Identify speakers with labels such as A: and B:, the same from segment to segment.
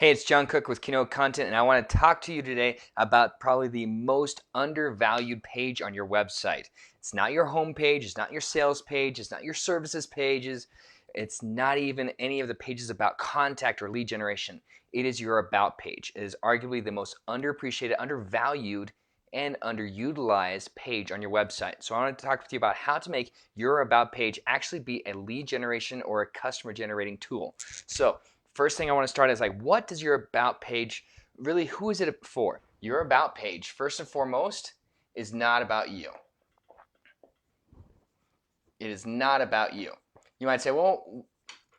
A: Hey, it's John Cook with Keynote Content, and I want to talk to you today about probably the most undervalued page on your website. It's not your home page, it's not your sales page, it's not your services pages, it's not even any of the pages about contact or lead generation. It is your About page. It is arguably the most underappreciated, undervalued, and underutilized page on your website. So I want to talk with you about how to make your About page actually be a lead generation or a customer generating tool. So first thing I want to start is like, what does your About page really, who is it for? Your About page, first and foremost, is not about you. It is not about you. You might say, well,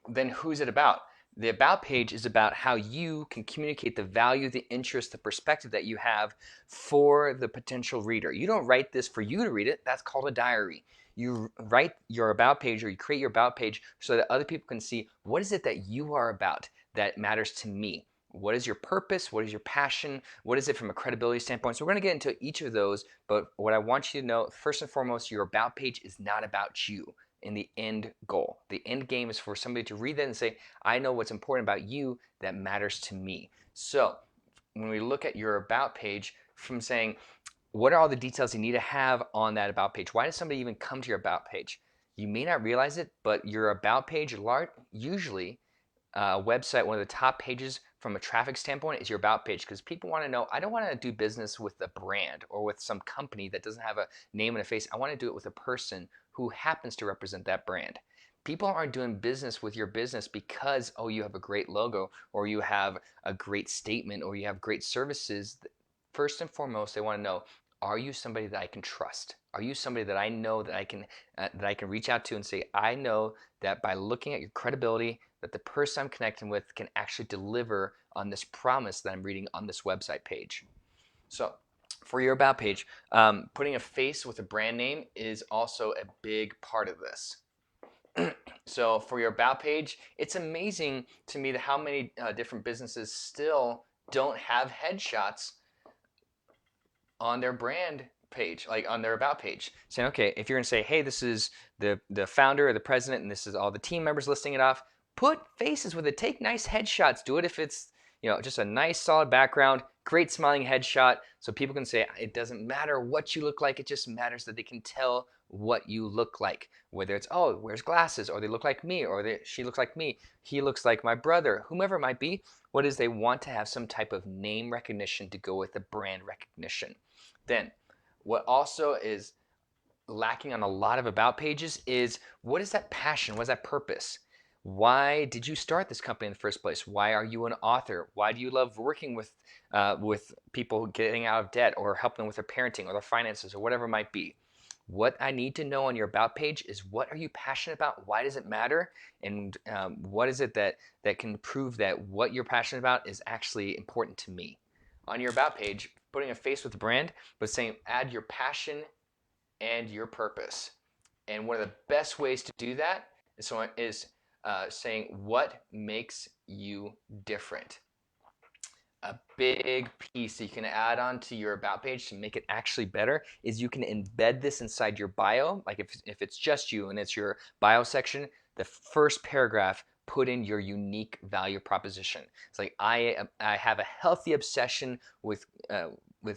A: then who's it about? The About page is about how you can communicate the value, the interest, the perspective that you have for the potential reader. You don't write this for you to read it. That's called a diary. You write your About page, or you create your About page so that other people can see what is it that you are about that matters to me. What is your purpose? What is your passion? What is it from a credibility standpoint? So we're going to get into each of those, but what I want you to know, first and foremost, your About page is not about you in the end goal. The end game is for somebody to read that and say, I know what's important about you that matters to me. So when we look at your About page, from saying, what are all the details you need to have on that About page? Why does somebody even come to your About page? You may not realize it, but your About page, usually a website, one of the top pages from a traffic standpoint is your About page, because people want to know, I don't want to do business with a brand or with some company that doesn't have a name and a face. I want to do it with a person who happens to represent that brand. People aren't doing business with your business because, oh, you have a great logo or you have a great statement or you have great services. First and foremost, they want to know, are you somebody that I can trust? Are you somebody that I know that I can reach out to and say, I know that by looking at your credibility, that the person I'm connecting with can actually deliver on this promise that I'm reading on this website page. So for your About page, putting a face with a brand name is also a big part of this. So for your About page, it's amazing to me that how many different businesses still don't have headshots on their brand page, like on their About page, saying, okay, if you're going to say, hey, this is the founder or the president and this is all the team members listing it off, put faces with it. Take nice headshots. Do it if it's just a nice solid background, great smiling headshot, so people can say, it doesn't matter what you look like, it just matters that they can tell what you look like. Whether it's, oh, wears glasses, or they look like me, or she looks like me, he looks like my brother, whomever it might be. What is, they want to have some type of name recognition to go with the brand recognition. Then, what also is lacking on a lot of About pages is, what is that passion? What is that purpose? Why did you start this company in the first place? Why are you an author? Why do you love working with people getting out of debt or helping them with their parenting or their finances or whatever it might be? What I need to know on your About page is, what are you passionate about? Why does it matter? And what is it that can prove that what you're passionate about is actually important to me? On your About page, putting a face with the brand, but saying, add your passion and your purpose. And one of the best ways to do that is saying, what makes you different? A big piece that you can add on to your About page to make it actually better is you can embed this inside your bio. Like if it's just you and it's your bio section, the first paragraph, put in your unique value proposition. It's like, I have a healthy obsession with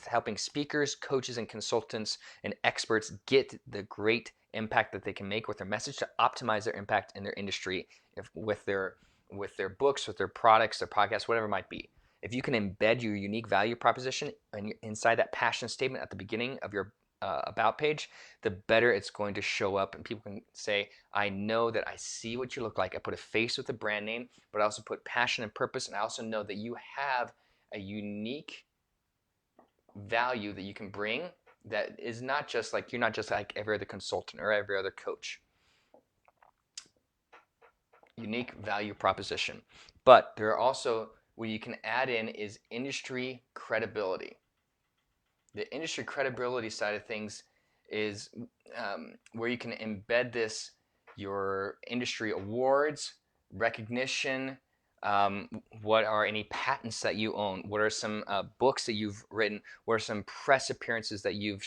A: helping speakers, coaches, and consultants and experts get the great impact that they can make with their message to optimize their impact in their industry, with their books, with their products, their podcasts, whatever it might be. If you can embed your unique value proposition inside that passion statement at the beginning of your About page, the better it's going to show up, and people can say, I know that I see what you look like. I put a face with a brand name, but I also put passion and purpose, and I also know that you have a unique value that you can bring that is not just like, you're not just like every other consultant or every other coach. Unique value proposition. But there are also, what you can add in is industry credibility. The industry credibility side of things is where you can embed this, your industry awards, recognition, what are any patents that you own, what are some books that you've written, what are some press appearances that you've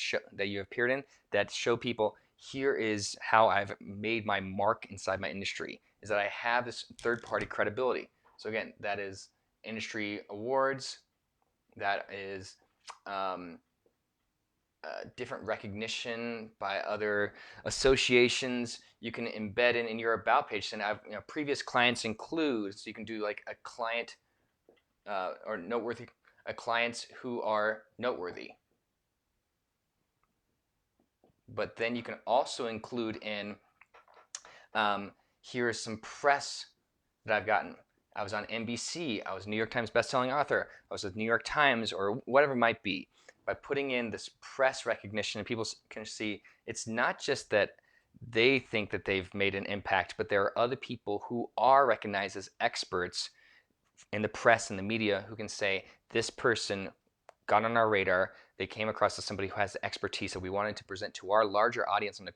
A: appeared in that show people, here is how I've made my mark inside my industry, is that I have this third-party credibility. So again, that is industry awards. That is different recognition by other associations. You can embed in your about page. And I've, previous clients include, so you can do like a client or noteworthy, clients who are noteworthy. But then you can also include in, here's some press that I've gotten. I was on NBC, I was a New York Times bestselling author, I was with New York Times, or whatever it might be. By putting in this press recognition, and people can see it's not just that they think that they've made an impact, but there are other people who are recognized as experts in the press and the media who can say, this person got on our radar, they came across as somebody who has the expertise that we wanted to present to our larger audience on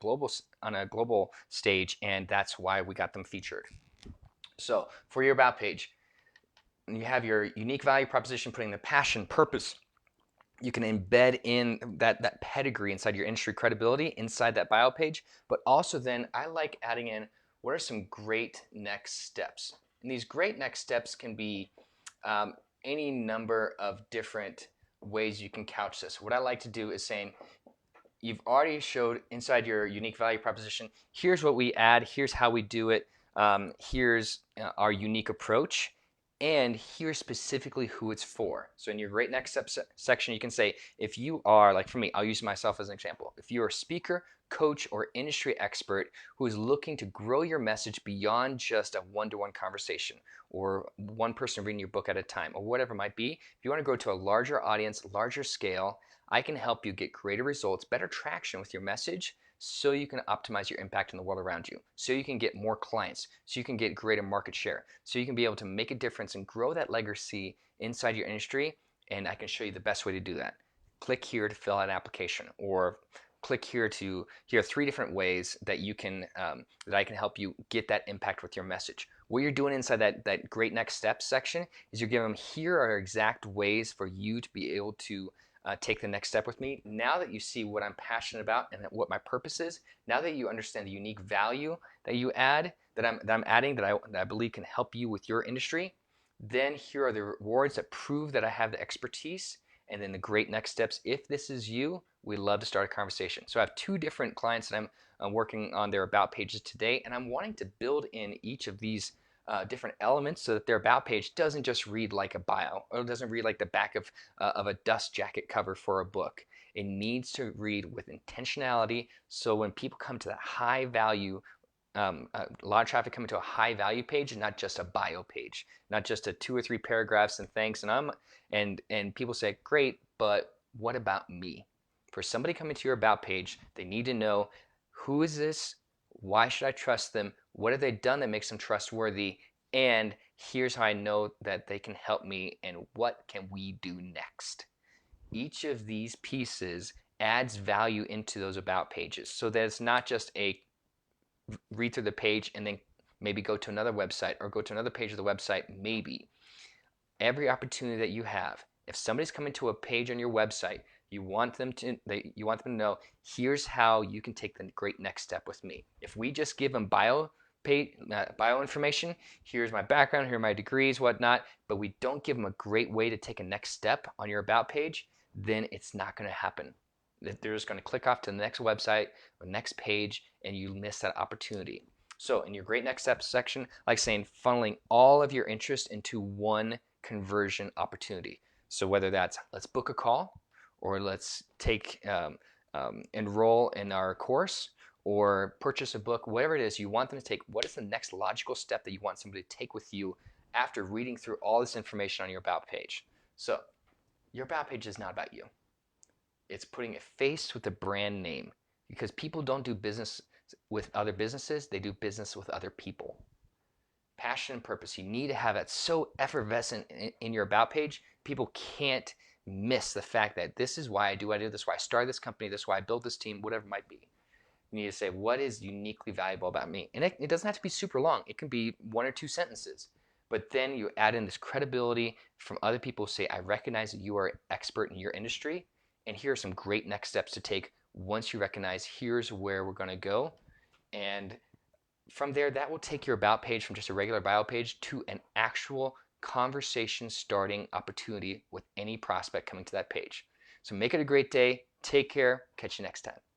A: a global stage, and that's why we got them featured. So for your about page, you have your unique value proposition, putting the passion, purpose. You can embed in that pedigree inside your industry credibility inside that bio page, but also then I like adding in what are some great next steps. And these great next steps can be any number of different ways you can couch this. What I like to do is saying, you've already showed inside your unique value proposition, here's what we add, here's how we do it, here's our unique approach, and here's specifically who it's for. So in your great next step section, you can say, if you are, like for me, I'll use myself as an example. If you're a speaker, coach, or industry expert who is looking to grow your message beyond just a one-to-one conversation or one person reading your book at a time or whatever it might be, if you want to grow to a larger audience, larger scale, I can help you get greater results, better traction with your message, so you can optimize your impact in the world around you, so you can get more clients, so you can get greater market share, so you can be able to make a difference and grow that legacy inside your industry, and I can show you the best way to do that. Click here to fill out an application, or click here to, here are 3 different ways that you can, that I can help you get that impact with your message. What you're doing inside that great next steps section is you're giving them, here are exact ways for you to be able to take the next step with me. Now that you see what I'm passionate about and what my purpose is, now that you understand the unique value that you add, that I'm adding, that I believe can help you with your industry, then here are the rewards that prove that I have the expertise, and then the great next steps. If this is you, we'd love to start a conversation. So I have 2 different clients that I'm working on their about pages today, and I'm wanting to build in each of these different elements so that their about page doesn't just read like a bio, or doesn't read like the back of a dust jacket cover for a book. It needs to read with intentionality, so when people come to that high value, a lot of traffic coming to a high value page and not just a bio page, not just a 2 or 3 paragraphs and thanks, and people say, great, but what about me? For somebody coming to your about page, they need to know, who is this? Why should I trust them? What have they done that makes them trustworthy? And here's how I know that they can help me, and what can we do next? Each of these pieces adds value into those about pages, so that it's not just a read through the page and then maybe go to another website or go to another page of the website. Maybe every opportunity that you have, if somebody's coming to a page on your website, you want them to know, here's how you can take the great next step with me. If we just give them bio information, here's my background, here are my degrees, whatnot, but we don't give them a great way to take a next step on your about page, then it's not going to happen. They're just going to click off to the next website or next page, and you miss that opportunity. So in your great next steps section, like saying, funneling all of your interest into one conversion opportunity. So whether that's, let's book a call, or let's enroll in our course, or purchase a book, whatever it is you want them to take, what is the next logical step that you want somebody to take with you after reading through all this information on your about page? So your about page is not about you. It's putting a face with a brand name, because people don't do business with other businesses, they do business with other people. Passion and purpose, you need to have that so effervescent in your about page, people can't miss the fact that this is why I do what I do, this is why I started this company, this is why I built this team, whatever it might be. You need to say, what is uniquely valuable about me? And it doesn't have to be super long. It can be 1 or 2 sentences. But then you add in this credibility from other people who say, I recognize that you are an expert in your industry, and here are some great next steps to take once you recognize here's where we're going to go. And from there, that will take your about page from just a regular bio page to an actual conversation starting opportunity with any prospect coming to that page. So make it a great day. Take care. Catch you next time.